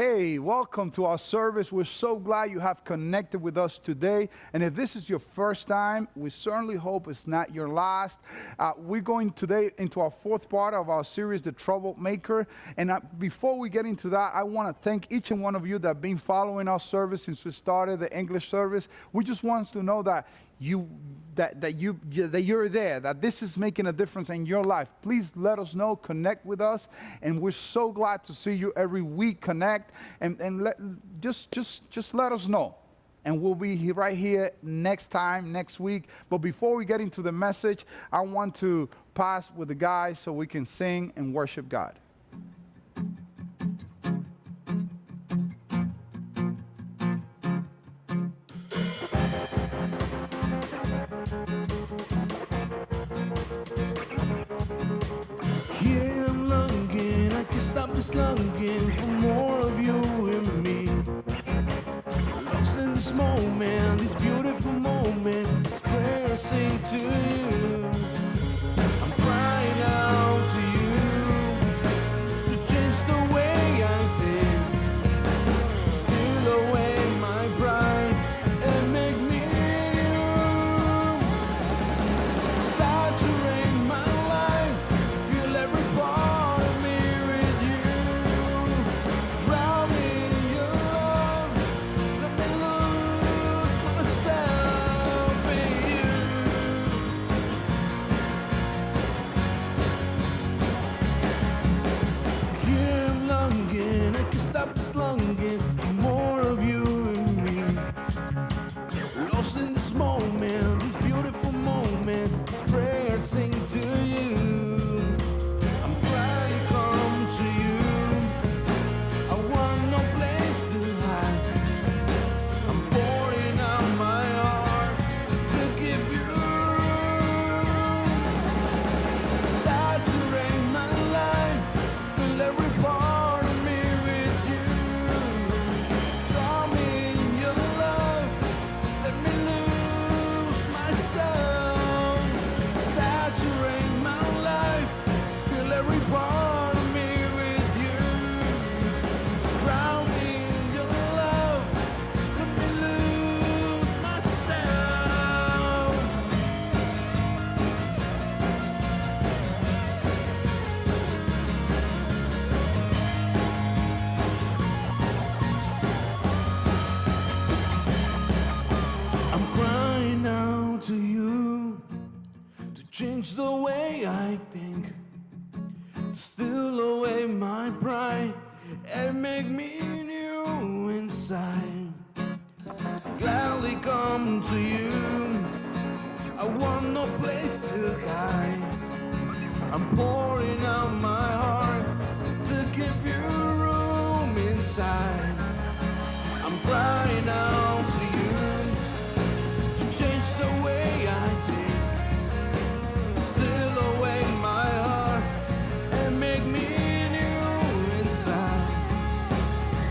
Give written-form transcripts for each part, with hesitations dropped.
Hey, welcome to our service. We're so glad you have connected with us today. And if this is your first time, we certainly hope it's not your last. We're going today into our fourth part of our series, The Troublemaker. And before we get into that, I want to thank each and one of you that have been following our service since we started the English service. We just want to know that you're there, that this is making a difference in your life. Please let us know, connect with us, and we're so glad to see you every week. Connect and just let us know, and we'll be right here next week. But before we get into the message, I want to pass with the guys so we can sing and worship God. Here I'm longing, I can't stop this longing for more of you and me. Lost in this moment, this beautiful moment, this prayer I sing to you. I'm crying out to you to change the way I think, steal away my pride and make me you. Saturate my life, fill every part of me with you. Drown me in your love, let me lose myself in you. Here I'm longing, I can't stop this longing for more of you and me. Lost in this moment, this beautiful moment, this prayer I sing to you. I'm glad to come to you. I want no place to hide. I'm pouring out my heart to give you room. Saturate my life, fill every part of me with you. Draw me in your love, let me lose myself. Saturate my life, fill every part of me with you. Drown me in your love, let me lose myself. I'm crying out to you to change the way I think, to steal away my pride and make me new inside. Gladly come to you, I want no place to hide. I'm pouring out my heart to give you room inside. I'm crying out to you to change the way I think, to steal away my heart and make me new inside.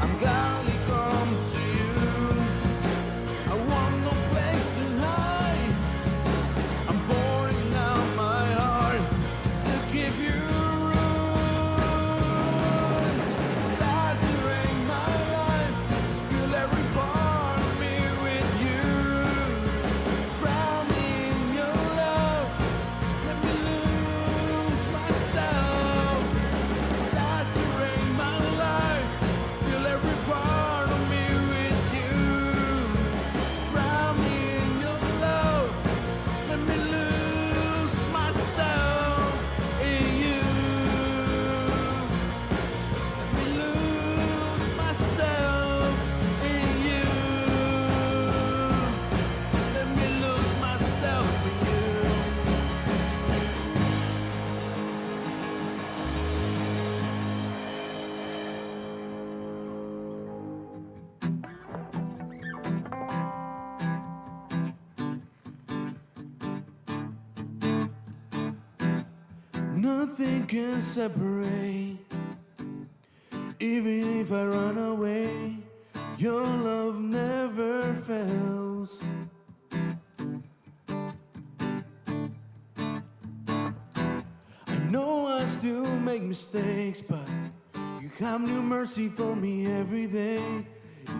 I'm gladly come to you, I want no place to hide. I'm pouring out my heart to give you room. Saturate my life, fill every part of me with you. Drown me in your love, let me lose myself. Saturate my life, fill every part of me with you. Drown me in your love, let me lose myself in you. Let me lose myself in you. Let me lose myself in you. Nothing can separate, even if I run away. Your love never fails. I know I still make mistakes, but you have new mercy for me every day.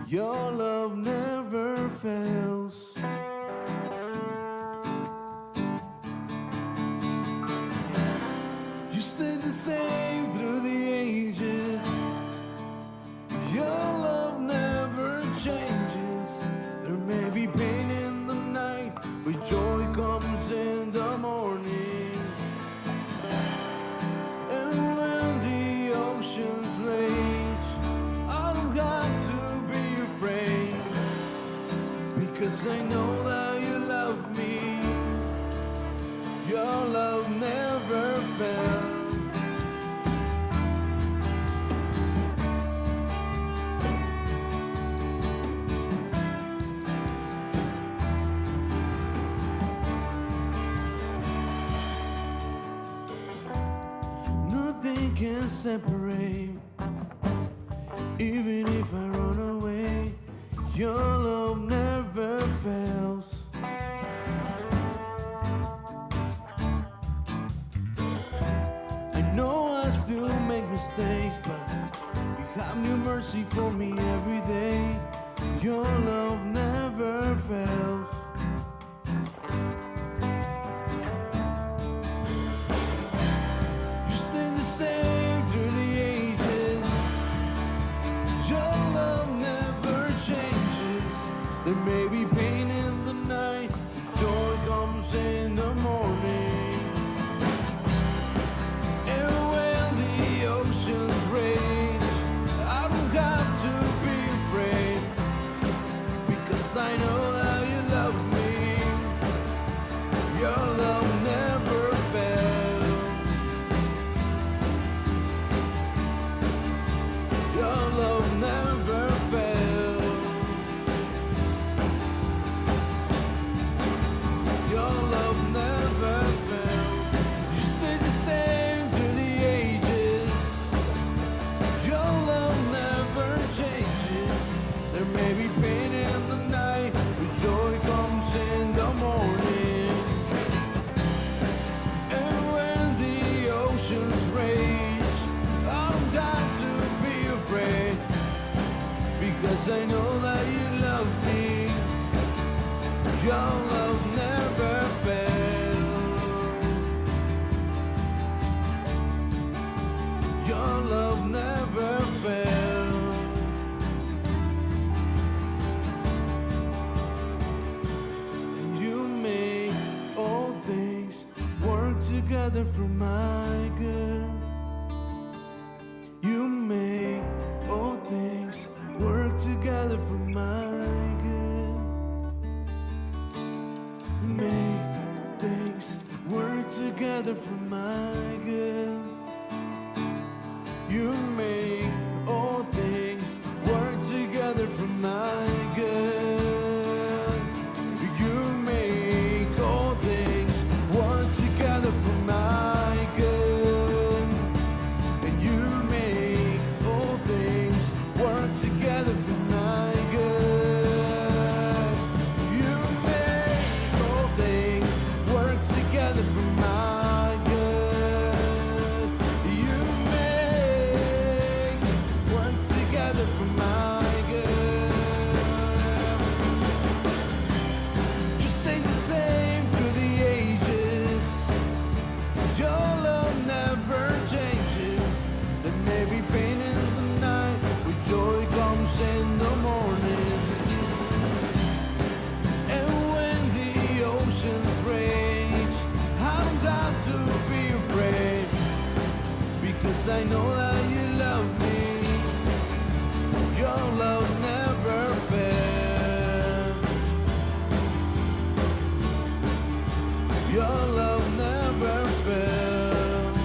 Your love never fails. You stay the same through the ages. Your love never changes. There may be pain in the night, but joy comes in the morning. And when the oceans rage, I don't got to be afraid, because I know that you love me. Your love never fails. Nothing can separate, even if I run away. Your love never fails. I know I still make mistakes, but you have new mercy for me every day. Your love never fails. You stay the same through the ages. Your love never changes. There may be pain in the night, but joy comes in the morning. And when the oceans rage, I don't got to be afraid, because I know that you love me. Your love never fails. Your love never fails. Your love never fails. You stay the same through the ages. Your love never changes. There may be pain in the night, but joy comes in the morning. And when the oceans rage, I don't got to be afraid, because I know that you love me. Your love never fails. Your love never fails. And you make all things work together for my good. You make all things work together for my good. Make things work together for my good. You make all things work together for my good. You make all things work together for my good. And you make all things work together for my good. You make all things work together for my good. You make work together for my good. Just stay the same through the ages. Your love never changes. There may be pain in the night, but joy comes in the morning. And when the oceans rage, I don't got to be afraid, because I know that you love me. Your love never fails. Your love never fails.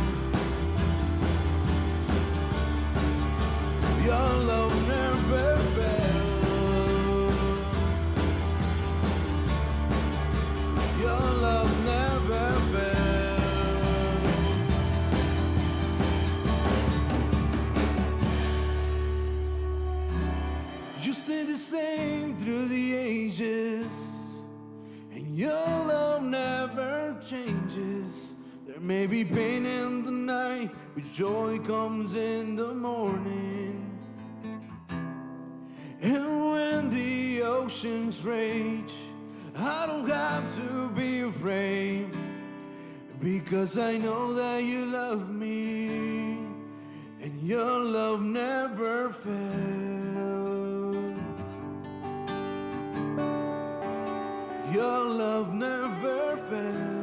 Your love never fails. Your love never fails. You stay the same through the ages, and your love never changes. There There may be pain in the night, but joy comes in the morning. And when the oceans rage, I don't have to be afraid, because I know that you love me, and your love never fails. Your love never fails.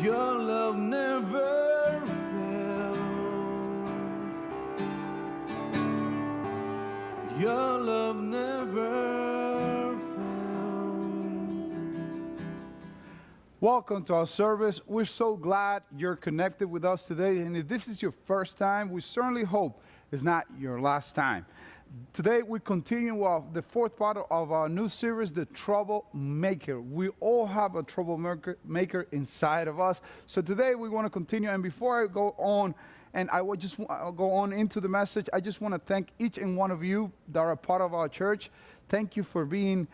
Your love never fails. Your love never fails. Welcome to our service. We're so glad you're connected with us today. And if this is your first time, we certainly hope it's not your last time. Today, we continue the fourth part of our new series, The Troublemaker. We all have a troublemaker inside of us. So today, we want to continue. And before I go on, and I will just go on into the message, I just want to thank each and one of you that are a part of our church. Thank you for being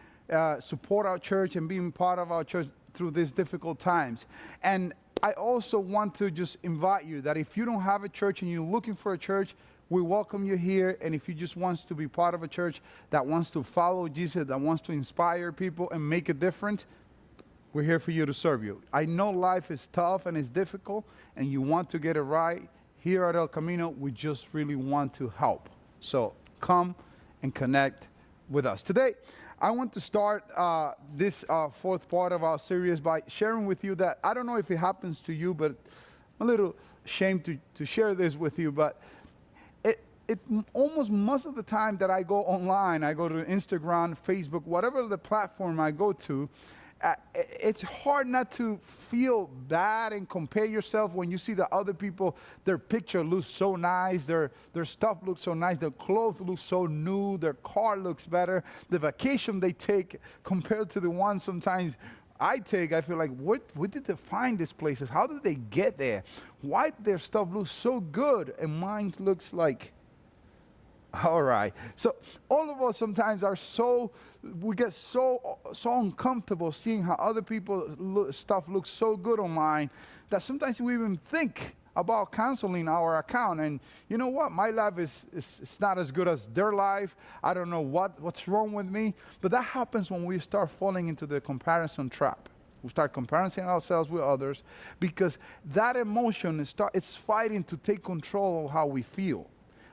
support our church and being part of our church through these difficult times. And I also want to just invite you that if you don't have a church and you're looking for a church, we welcome you here. And if you just want to be part of a church that wants to follow Jesus, that wants to inspire people and make a difference, we're here for you to serve you. I know life is tough and it's difficult and you want to get it right. Here at El Camino, we just really want to help. So come and connect with us. Today, I want to start this fourth part of our series by sharing with you that, I don't know if it happens to you, but I'm a little ashamed to share this with you, but it almost most of the time that I go online, I go to Instagram, Facebook, whatever the platform I go to, it's hard not to feel bad and compare yourself when you see that other people, their picture looks so nice, their stuff looks so nice, their clothes look so new, their car looks better, the vacation they take compared to the one sometimes I take, I feel like, where did they find these places? How did they get there? Why their stuff looks so good and mine looks like, all right. So all of us sometimes we get so uncomfortable seeing how other people's stuff looks so good online that sometimes we even think about canceling our account. And you know what? My life is not as good as their life. I don't know what's wrong with me. But that happens when we start falling into the comparison trap. We start comparing ourselves with others because that emotion it's fighting to take control of how we feel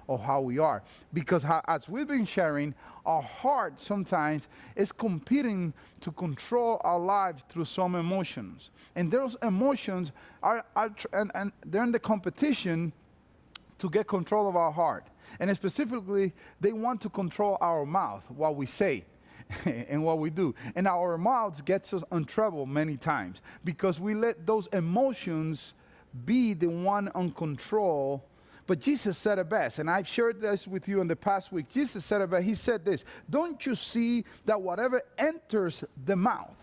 or how we are. Because as we've been sharing, our heart sometimes is competing to control our lives through some emotions. And those emotions and they're in the competition to get control of our heart. And specifically, they want to control our mouth, what we say and what we do. And our mouths gets us in trouble many times because we let those emotions be the one on control. But Jesus said it best, and I've shared this with you in the past week. Jesus said it best. He said this, don't you see that whatever enters the mouth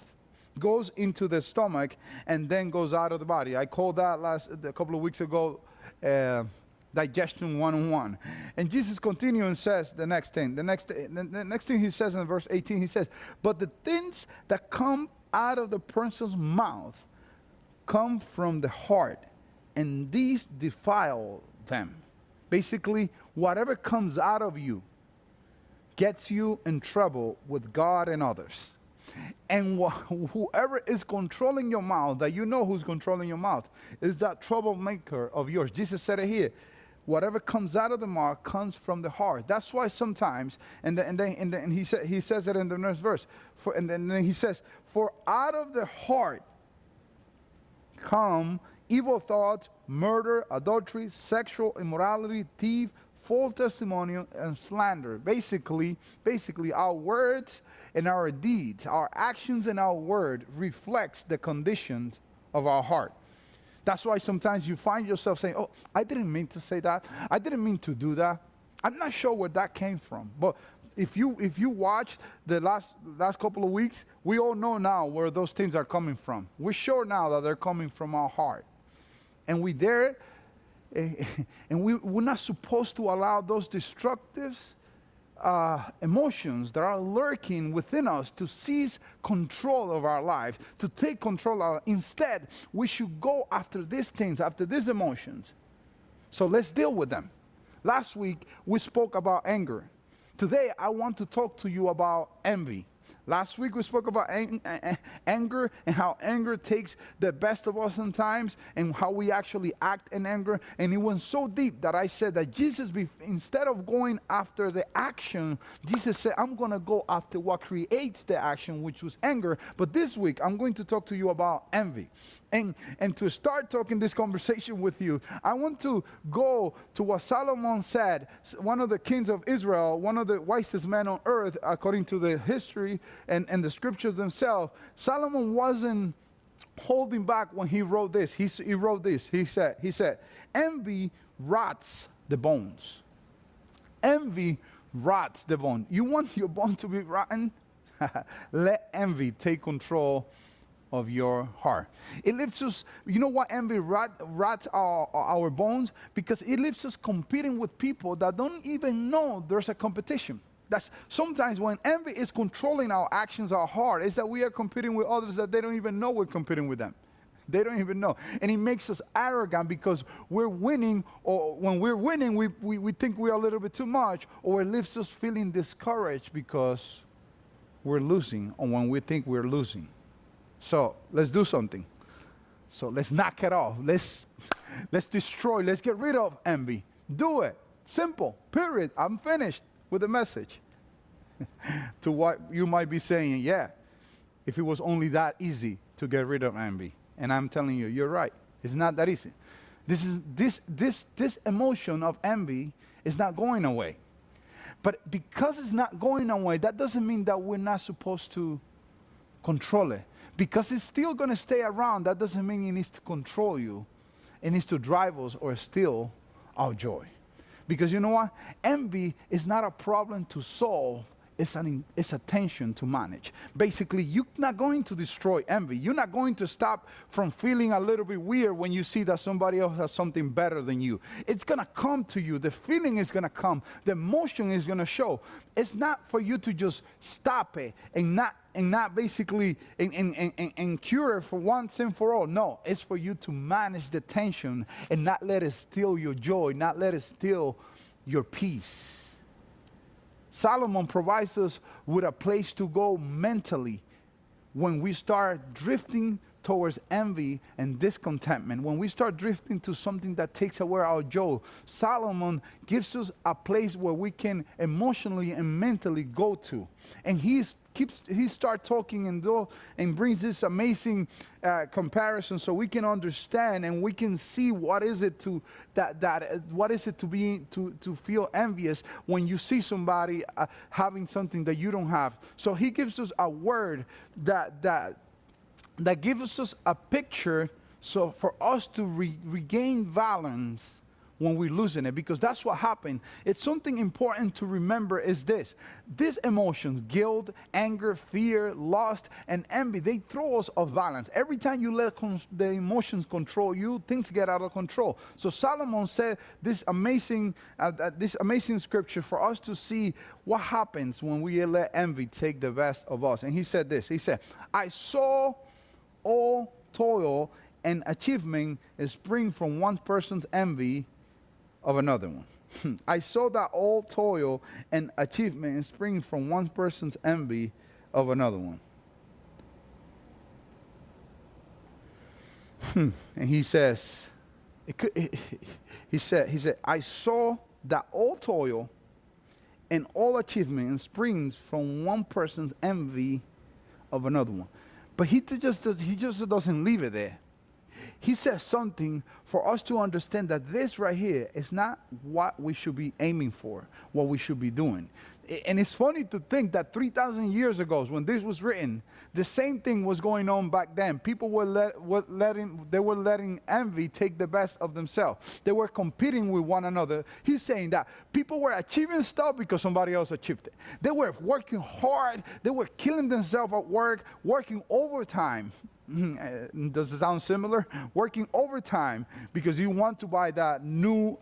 goes into the stomach and then goes out of the body? I called that a couple of weeks ago, digestion 101. And Jesus continues and says the next thing. The next thing he says in verse 18, he says, but the things that come out of the person's mouth come from the heart, and these defile them. Basically, whatever comes out of you gets you in trouble with God and others. And whoever is controlling your mouth, that you know who's controlling your mouth, is that troublemaker of yours. Jesus said it here. Whatever comes out of the mouth comes from the heart. That's why sometimes, and he says it in the next verse. And then he says, for out of the heart come evil thoughts, murder, adultery, sexual immorality, thief, false testimony, and slander. Basically, our words and our deeds, our actions and our word reflects the conditions of our heart. That's why sometimes you find yourself saying, oh, I didn't mean to say that. I didn't mean to do that. I'm not sure where that came from. But if you watch the last couple of weeks, we all know now where those things are coming from. We're sure now that they're coming from our heart. And we're not supposed to allow those destructives emotions that are lurking within us to seize control of our life, to take control of. Instead, we should go after these things, after these emotions. So let's deal with them. Last week, we spoke about anger. Today, I want to talk to you about envy. Last week we spoke about anger and how anger takes the best of us sometimes and how we actually act in anger. And it went so deep that I said that Jesus, instead of going after the action, Jesus said, I'm going to go after what creates the action, which was anger. But this week I'm going to talk to you about envy. And to start talking this conversation with you, I want to go to what Solomon said, one of the kings of Israel, one of the wisest men on earth, according to the history and the scriptures themselves. Solomon wasn't holding back when he wrote this. He wrote this. He said, envy rots the bones. Envy rots the bone. You want your bone to be rotten? Let envy take control of your heart. It leaves us, you know what envy rots our bones? Because it leaves us competing with people that don't even know there's a competition. That's sometimes when envy is controlling our actions, our heart, is that we are competing with others that they don't even know we're competing with them. They don't even know. And it makes us arrogant because we're winning, or when we're winning, we think we're a little bit too much, or it leaves us feeling discouraged because we're losing, or when we think we're losing. So let's do something. So let's knock it off. Let's destroy. Let's get rid of envy. Do it. Simple. Period. I'm finished with the message. To what you might be saying, yeah, if it was only that easy to get rid of envy. And I'm telling you, you're right. It's not that easy. This emotion of envy is not going away. But because it's not going away, that doesn't mean that we're not supposed to control it. Because it's still going to stay around, that doesn't mean it needs to control you. It needs to drive us or steal our joy. Because you know what? Envy is not a problem to solve. It's a tension to manage. Basically, you're not going to destroy envy. You're not going to stop from feeling a little bit weird when you see that somebody else has something better than you. It's going to come to you. The feeling is going to come. The emotion is going to show. It's not for you to just stop it and not basically and cure it for once and for all. No, it's for you to manage the tension and not let it steal your joy, not let it steal your peace. Solomon provides us with a place to go mentally when we start drifting towards envy and discontentment, when we start drifting to something that takes away our joy. Solomon gives us a place where we can emotionally and mentally go to. And he starts talking and brings this amazing comparison so we can understand and we can see what is it to feel envious when you see somebody having something that you don't have. So he gives us a word that gives us a picture so for us to regain balance when we're losing it, because that's what happened. It's something important to remember is this. These emotions, guilt, anger, fear, lust, and envy, they throw us off balance. Every time you let the emotions control you, things get out of control. So Solomon said this amazing scripture for us to see what happens when we let envy take the best of us. And he said this. He said, I saw all toil and achievement spring from one person's envy of another one. I saw that all toil and achievement spring from one person's envy of another one. And he says, he said, I saw that all toil and all achievement springs from one person's envy of another one. But he just doesn't leave it there. He says something for us to understand that this right here is not what we should be aiming for, what we should be doing. And it's funny to think that 3,000 years ago, when this was written, the same thing was going on back then. People were letting envy take the best of themselves. They were competing with one another. He's saying that people were achieving stuff because somebody else achieved it. They were working hard. They were killing themselves at work, working overtime. Does it sound similar? Working overtime because you want to buy that new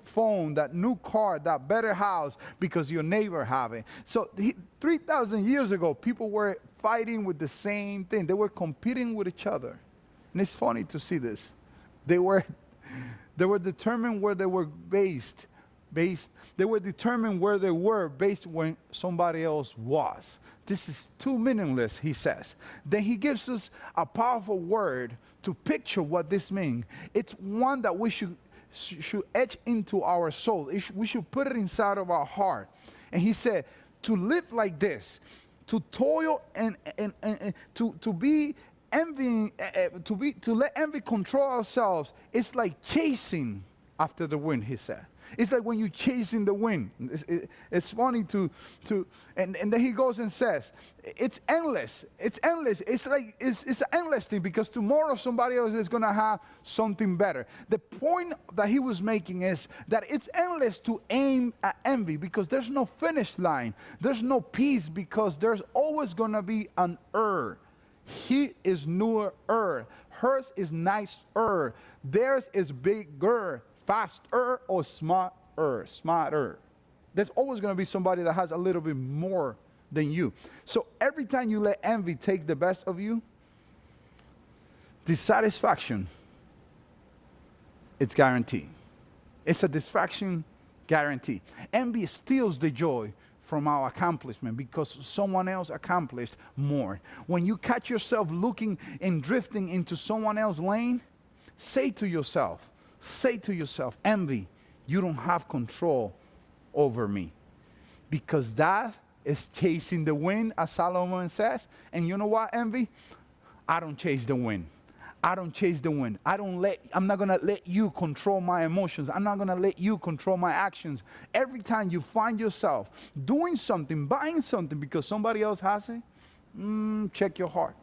phone, that new car, that better house, because your neighbor have it. So 3,000 years ago, people were fighting with the same thing. They were competing with each other. And it's funny to see this. They were determined where they were based. They were determined where they were based when somebody else was. This is too meaningless, he says. Then he gives us a powerful word to picture what this means. It's one that we should etch into our soul. We should put it inside of our heart. And he said, to live like this, to toil and to be envying, to let envy control ourselves, it's like chasing after the wind, he said. It's like when you're chasing the wind. It's funny and then he goes and says, it's endless. It's endless. It's like, it's an endless thing because tomorrow somebody else is going to have something better. The point that he was making is that it's endless to aim at envy because there's no finish line. There's no peace because there's always going to be an He is newer. Hers is nicer. Theirs is bigger, faster, or smarter. There's always going to be somebody that has a little bit more than you. So every time you let envy take the best of you, dissatisfaction, it's guaranteed. It's a distraction guarantee. Envy steals the joy from our accomplishment because someone else accomplished more. When you catch yourself looking and drifting into someone else's lane, say to yourself, envy, you don't have control over me. Because that is chasing the wind, as Solomon says. And you know what, envy? I don't chase the wind. I'm not going to let you control my emotions. I'm not going to let you control my actions. Every time you find yourself doing something, buying something because somebody else has it, check your heart.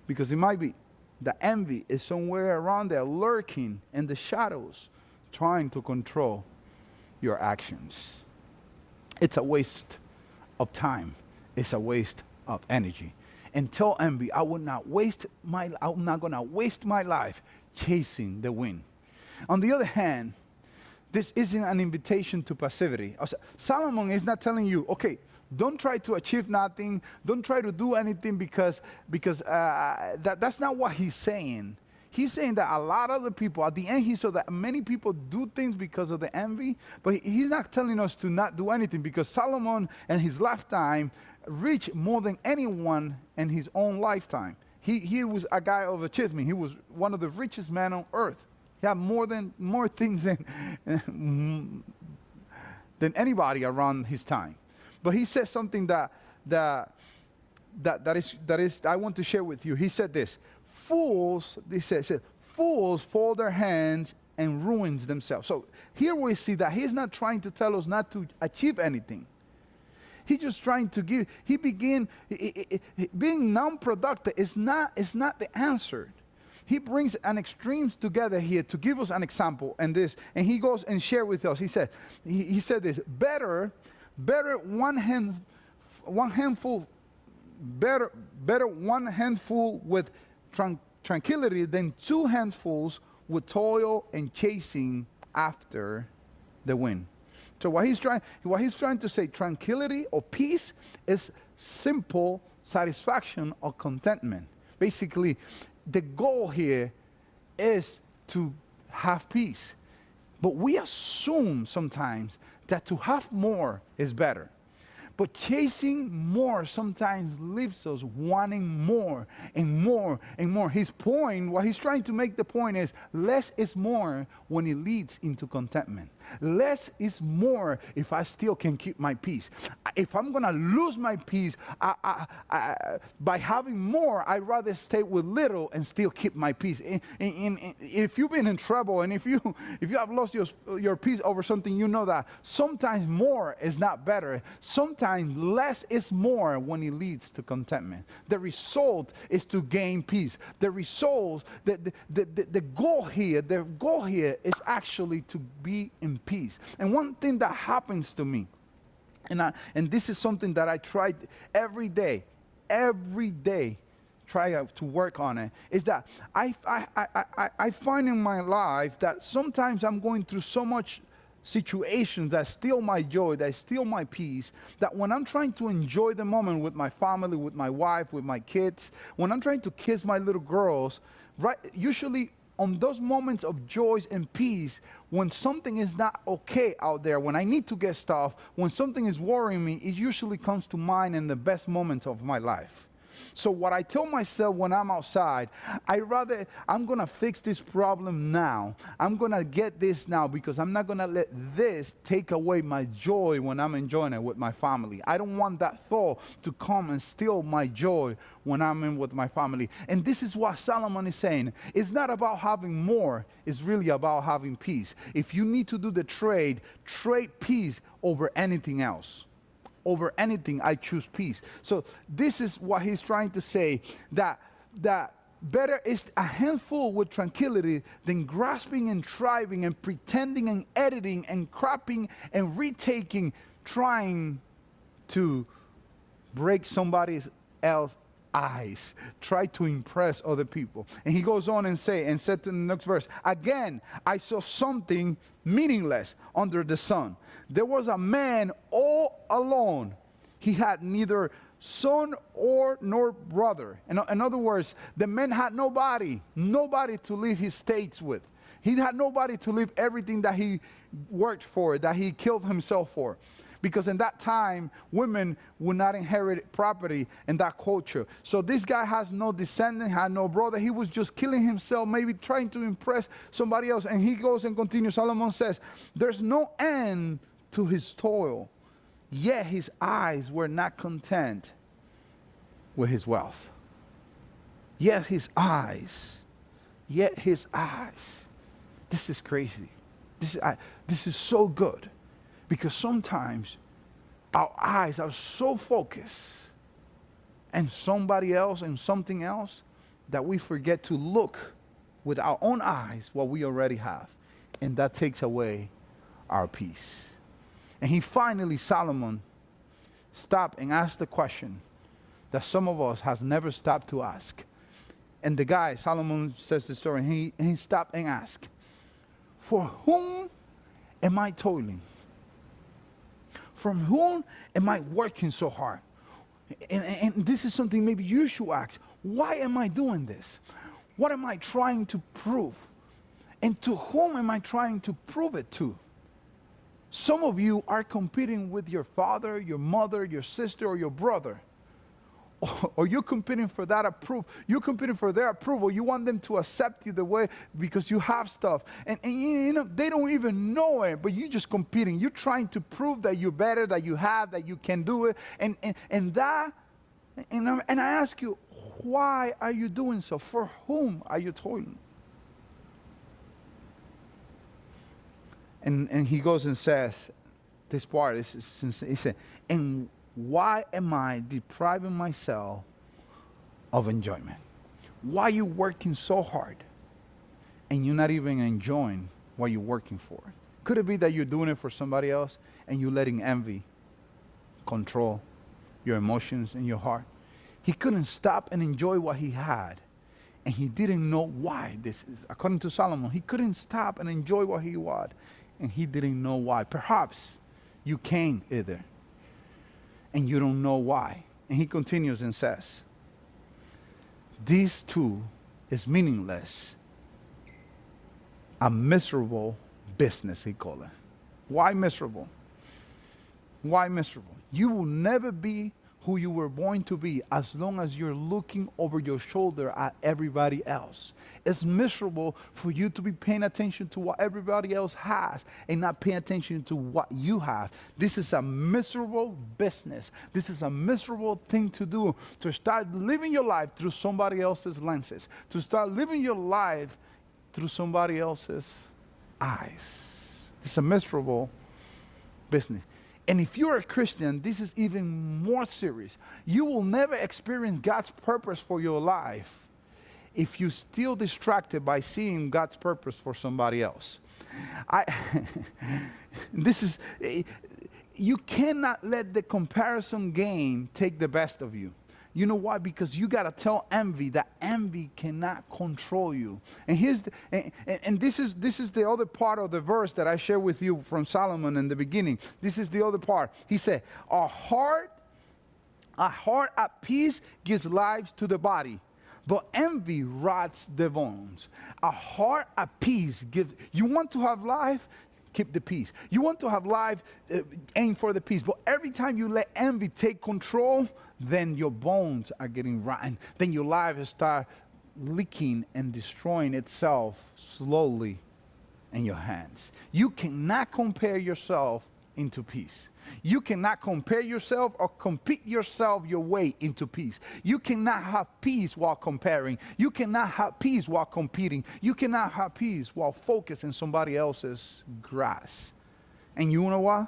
Because it might be the envy is somewhere around there lurking in the shadows, trying to control your actions. It's a waste of time. It's a waste of energy. And tell envy, I'm not going to waste my life chasing the wind. On the other hand, this isn't an invitation to passivity. Solomon is not telling you, okay, don't try to achieve nothing. Don't try to do anything because that's not what he's saying. He's saying that a lot of the people, at the end he saw that many people do things because of the envy, but he's not telling us to not do anything because Solomon in his lifetime reached more than anyone in his own lifetime. He was a guy of achievement. He was one of the richest men on earth. He had more things than anybody around his time. But he said something that is I want to share with you. He said this: fools fold their hands and ruins themselves. So here we see that he's not trying to tell us not to achieve anything. He's just trying to give. Being non-productive is not the answer. He brings an extremes together here to give us an example and this, and he goes and share with us. He said this: better one handful with tranquility than two handfuls with toil and chasing after the wind. So what he's trying to say, tranquility or peace, is simple satisfaction or contentment. Basically, the goal here is to have peace. But we assume sometimes that to have more is better. But chasing more sometimes leaves us wanting more and more and more. His point, what he's trying to make the point is, less is more when it leads into contentment. Less is more if I still can keep my peace. If I'm going to lose my peace by having more, I'd rather stay with little and still keep my peace. If you've been in trouble and if you have lost your peace over something, you know that sometimes more is not better. Sometimes less is more when it leads to contentment. The result is to gain peace. The result, the goal here is actually to be in peace. And one thing that happens to me, and this is something that I try every day, try to work on it, is that I find in my life that sometimes I'm going through so much situations that steal my joy, that steal my peace, that when I'm trying to enjoy the moment with my family, with my wife, with my kids, when I'm trying to kiss my little girls, right, usually on those moments of joy and peace, when something is not okay out there, when I need to get stuff, when something is worrying me, it usually comes to mind in the best moments of my life. So what I tell myself when I'm outside, I'm going to fix this problem now. I'm going to get this now because I'm not going to let this take away my joy when I'm enjoying it with my family. I don't want that thought to come and steal my joy when I'm in with my family. And this is what Solomon is saying. It's not about having more. It's really about having peace. If you need to do the trade peace over anything else. Over anything, I choose peace. So this is what he's trying to say, that better is a handful with tranquility than grasping and striving and pretending and editing and cropping and retaking, trying to break somebody else's eyes, try to impress other people. And he goes on and said to the next verse, again, I saw something meaningless under the sun. There was a man all alone. He had neither son nor brother. In other words, the man had nobody to leave his states with. He had nobody to leave everything that he worked for, that he killed himself for. Because in that time, women would not inherit property in that culture. So this guy has no descendant, had no brother. He was just killing himself, maybe trying to impress somebody else. And he goes and continues. Solomon says, there's no end to his toil, yet his eyes were not content with his wealth. Yet his eyes. This is crazy. This is so good. Because sometimes our eyes are so focused on somebody else and something else that we forget to look with our own eyes what we already have. And that takes away our peace. And he finally, Solomon, stopped and asked the question that some of us has never stopped to ask. And the guy, Solomon says the story, and he stopped and asked, for whom am I toiling? From whom am I working so hard? And this is something maybe you should ask. Why am I doing this? What am I trying to prove? And to whom am I trying to prove it to? Some of you are competing with your father, your mother, your sister, or your brother. Or you're competing for that approval. You're competing for their approval. You want them to accept you the way because you have stuff. And you know, they don't even know it, but you're just competing. You're trying to prove that you're better, that you have, that you can do it. And I ask you, why are you doing so? For whom are you toiling? And he goes and says, this part, he said, and why am I depriving myself of enjoyment? Why are you working so hard and you're not even enjoying what you're working for? Could it be that you're doing it for somebody else and you're letting envy control your emotions and your heart? He couldn't stop and enjoy what he had, and he didn't know why. This is, according to Solomon, he couldn't stop and enjoy what he had, and he didn't know why. Perhaps you can't either, and you don't know why. And he continues and says, this too is meaningless, a miserable business, he called it. Why miserable? Why miserable? You will never be who you were born to be as long as you're looking over your shoulder at everybody else. It's miserable for you to be paying attention to what everybody else has and not paying attention to what you have. This is a miserable business. This is a miserable thing to do, to start living your life through somebody else's lenses, to start living your life through somebody else's eyes. It's a miserable business. And if you're a Christian, this is even more serious. You will never experience God's purpose for your life if you're still distracted by seeing God's purpose for somebody else. You cannot let the comparison game take the best of you. You know why? Because you got to tell envy that envy cannot control you. And this is the other part of the verse that I shared with you from Solomon in the beginning. This is the other part. He said, a heart at peace gives life to the body, but envy rots the bones. A heart at peace gives. You want to have life? Keep the peace. You want to have life, aim for the peace. But every time you let envy take control, then your bones are getting rotten. Then your life start leaking and destroying itself slowly in your hands. You cannot compare yourself into peace. You cannot compare yourself or compete yourself your way into peace. You cannot have peace while comparing. You cannot have peace while competing. You cannot have peace while focusing somebody else's grass. And you know what?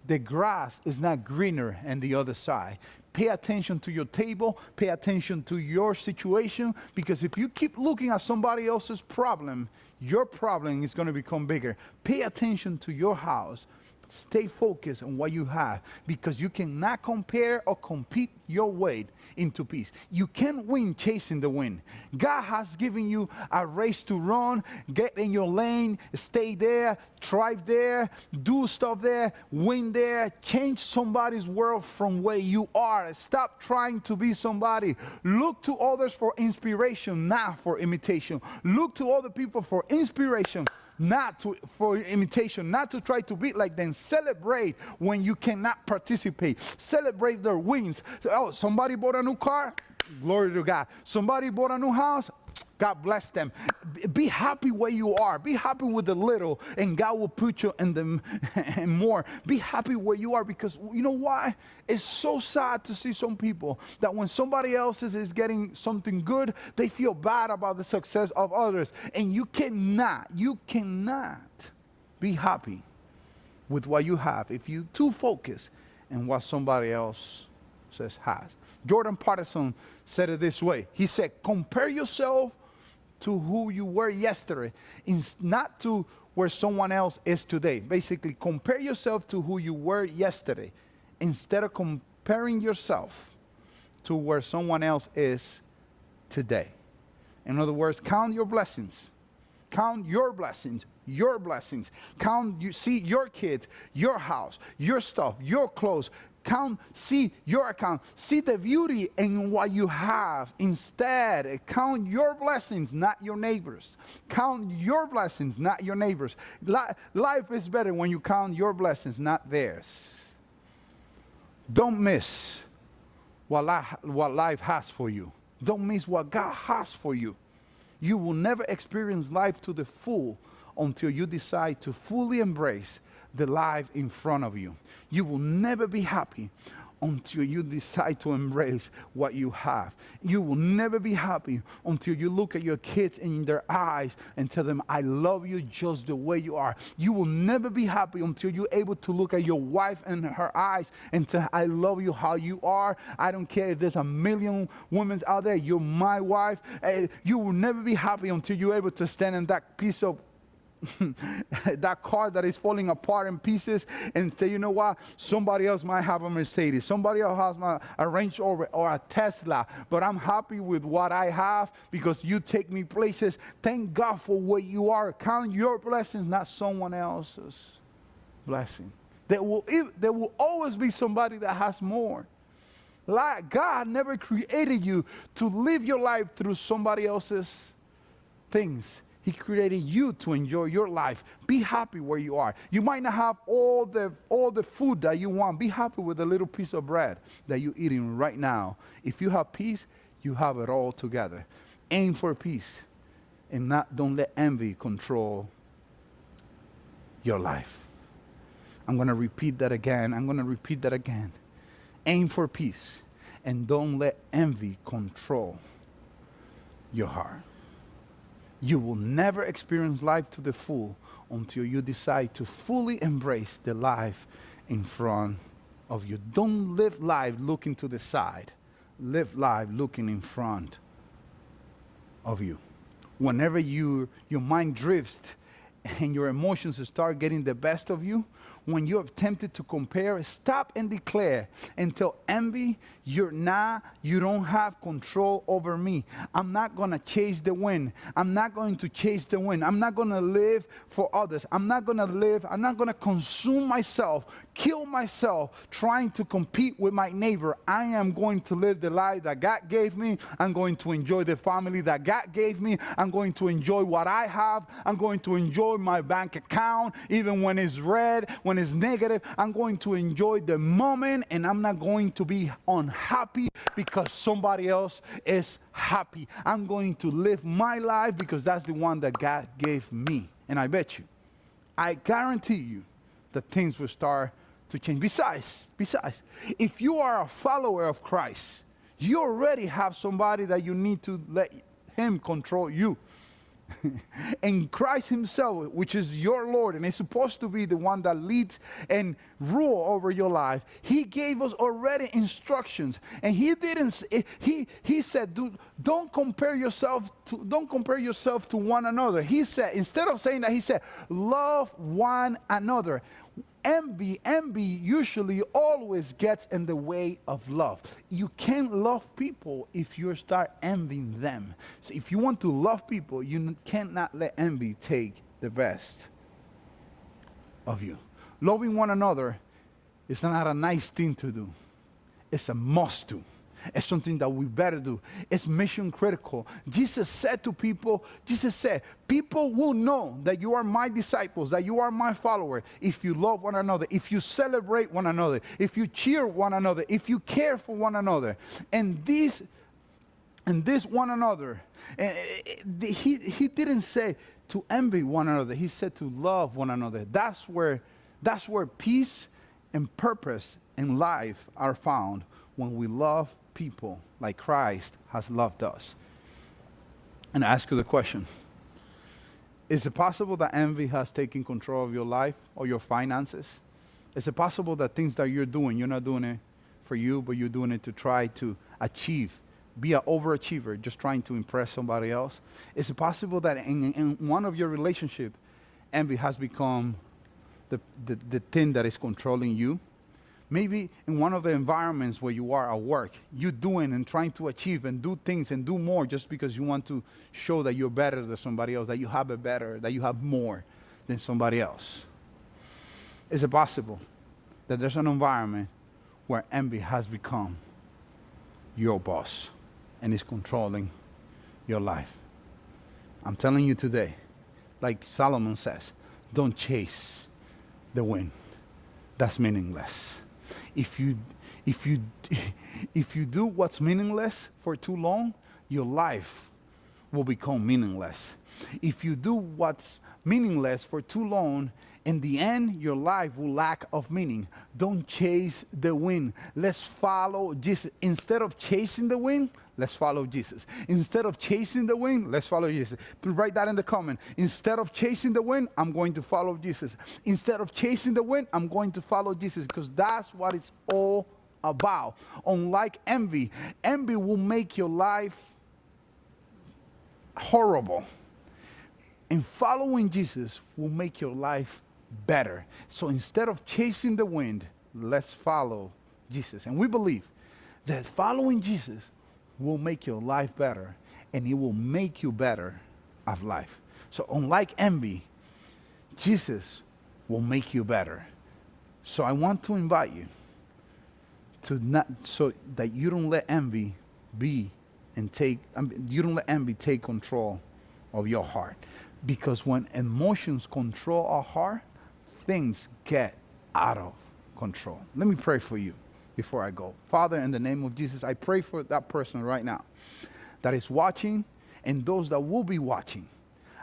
The grass is not greener on the other side. Pay attention to your table. Pay attention to your situation, because if you keep looking at somebody else's problem, your problem is going to become bigger. Pay attention to your house. Stay focused on what you have, because you cannot compare or compete your way into peace. You can't win chasing the wind. God has given you a race to run. Get in your lane, stay there, thrive there, do stuff there, win there, change somebody's world from where you are. Stop trying to be somebody. Look to others for inspiration, not for imitation. Look to other people for inspiration, not for imitation, not to try to be like them. Celebrate when you cannot participate. Celebrate their wins. Oh, somebody bought a new car? Glory to God. Somebody bought a new house? God bless them. Be happy where you are. Be happy with the little, and God will put you in the and more. Be happy where you are, because you know why? It's so sad to see some people that when somebody else is getting something good, they feel bad about the success of others. And you cannot be happy with what you have if you too focus on what somebody else has. Jordan Peterson said it this way. He said, compare yourself to who you were yesterday, not to where someone else is today. Basically, compare yourself to who you were yesterday instead of comparing yourself to where someone else is today. In other words, count your blessings. Count your blessings. Your blessings. See your kids, your house, your stuff, your clothes. See your account, see the beauty in what you have. Instead, count your blessings, not your neighbors. Count your blessings, not your neighbors. Life is better when you count your blessings, not theirs. Don't miss what life has for you. Don't miss what God has for you. You will never experience life to the full until you decide to fully embrace the life in front of you. You will never be happy until you decide to embrace what you have. You will never be happy until you look at your kids in their eyes and tell them, I love you just the way you are. You will never be happy until you're able to look at your wife in her eyes and tell, I love you how you are. I don't care if there's a million women out there, you're my wife. You will never be happy until you're able to stand in that piece of that car that is falling apart in pieces and say, you know what, somebody else might have a Mercedes, somebody else has a Range Rover or a Tesla, but I'm happy with what I have because you take me places. Thank God for what you are. Count your blessings, not someone else's blessing. There will always be somebody that has more. God never created you to live your life through somebody else's things. He created you to enjoy your life. Be happy where you are. You might not have all the food that you want. Be happy with a little piece of bread that you're eating right now. If you have peace, you have it all together. Aim for peace, and don't let envy control your life. I'm going to repeat that again. Aim for peace, and don't let envy control your heart. You will never experience life to the full until you decide to fully embrace the life in front of you. Don't live life looking to the side. Live life looking in front of you. Whenever your mind drifts and your emotions start getting the best of you, when you're tempted to compare, stop and declare and tell envy, you don't have control over me. I'm not going to chase the wind. I'm not going to chase the wind. I'm not going to live for others. I'm not going to consume myself, kill myself, trying to compete with my neighbor. I am going to live the life that God gave me. I'm going to enjoy the family that God gave me. I'm going to enjoy what I have. I'm going to enjoy my bank account, even when it's red, when it's negative. I'm going to enjoy the moment, and I'm not going to be unhappy because somebody else is happy. I'm going to live my life because that's the one that God gave me. And I bet you, I guarantee you that things will start to change. Besides, if you are a follower of Christ, you already have somebody that you need to let him control you. And Christ himself, which is your Lord, and is supposed to be the one that leads and rule over your life, he gave us already instructions. And he didn't, he said, don't compare yourself to one another. He said, instead of saying that, he said, love one another. Envy usually always gets in the way of love. You can't love people if you start envying them. So if you want to love people, you cannot let envy take the best of you. Loving one another is not a nice thing to do. It's a must do. It's something that we better do. It's mission critical. Jesus said, people will know that you are my disciples, that you are my follower, if you love one another, if you celebrate one another, if you cheer one another, if you care for one another. And this one another, he didn't say to envy one another. He said to love one another. That's where peace and purpose in life are found, when we love people like Christ has loved us. And I ask you the question, is it possible that envy has taken control of your life or your finances? Is it possible that things that you're doing, you're not doing it for you, but you're doing it to try to achieve, be an overachiever, just trying to impress somebody else? Is it possible that in one of your relationships, envy has become the thing that is controlling you? Maybe in one of the environments where you are at work, you're doing and trying to achieve and do things and do more just because you want to show that you're better than somebody else, that you have it better, that you have more than somebody else. Is it possible that there's an environment where envy has become your boss and is controlling your life? I'm telling you today, like Solomon says, don't chase the wind. That's meaningless. If you do what's meaningless for too long, your life will become meaningless. If you do what's meaningless for too long, in the end, your life will lack of meaning. Don't chase the wind. Let's follow Jesus. Instead of chasing the wind, let's follow Jesus. Instead of chasing the wind, let's follow Jesus. Write that in the comment. Instead of chasing the wind, I'm going to follow Jesus. Instead of chasing the wind, I'm going to follow Jesus, because that's what it's all about. Unlike envy, envy will make your life horrible. And following Jesus will make your life better. So instead of chasing the wind, let's follow Jesus. And we believe that following Jesus will make your life better, and it will make you better of life. So unlike envy, Jesus will make you better. So I want to invite you to not, so that you don't let envy you don't let envy take control of your heart. Because when emotions control our heart, things get out of control. Let me pray for you before I go. Father, in the name of Jesus, I pray for that person right now that is watching, and those that will be watching.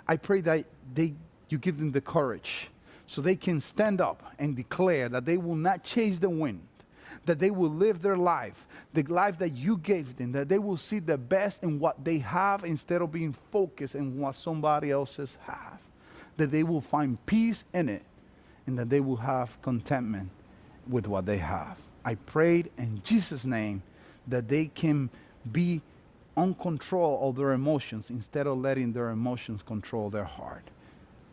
I pray that you give them the courage so they can stand up and declare that they will not chase the wind, that they will live their life, the life that you gave them, that they will see the best in what they have instead of being focused in what somebody else's have, that they will find peace in it, and that they will have contentment with what they have. I prayed in Jesus' name that they can be on control of their emotions instead of letting their emotions control their heart.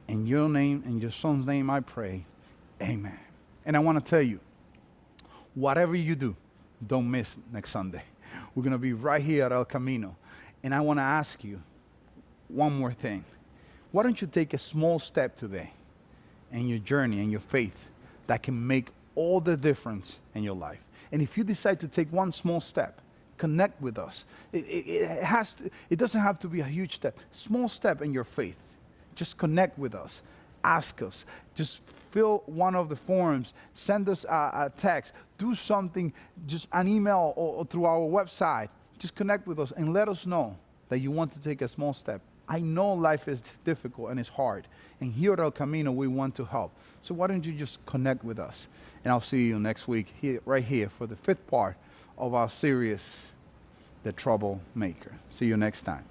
In your name, in your son's name, I pray. Amen. And I want to tell you, whatever you do, don't miss next Sunday. We're going to be right here at El Camino. And I want to ask you one more thing. Why don't you take a small step today in your journey and your faith that can make all the difference in your life? And if you decide to take one small step, connect with us. It doesn't have to be a huge step. Small step in your faith. Just connect with us. Ask us. Just fill one of the forms. Send us a text. Do something, just an email or through our website. Just connect with us and let us know that you want to take a small step. I know life is difficult and it's hard. And here at El Camino, we want to help. So why don't you just connect with us? And I'll see you next week, right here, for the 5th part of our series, The Troublemaker. See you next time.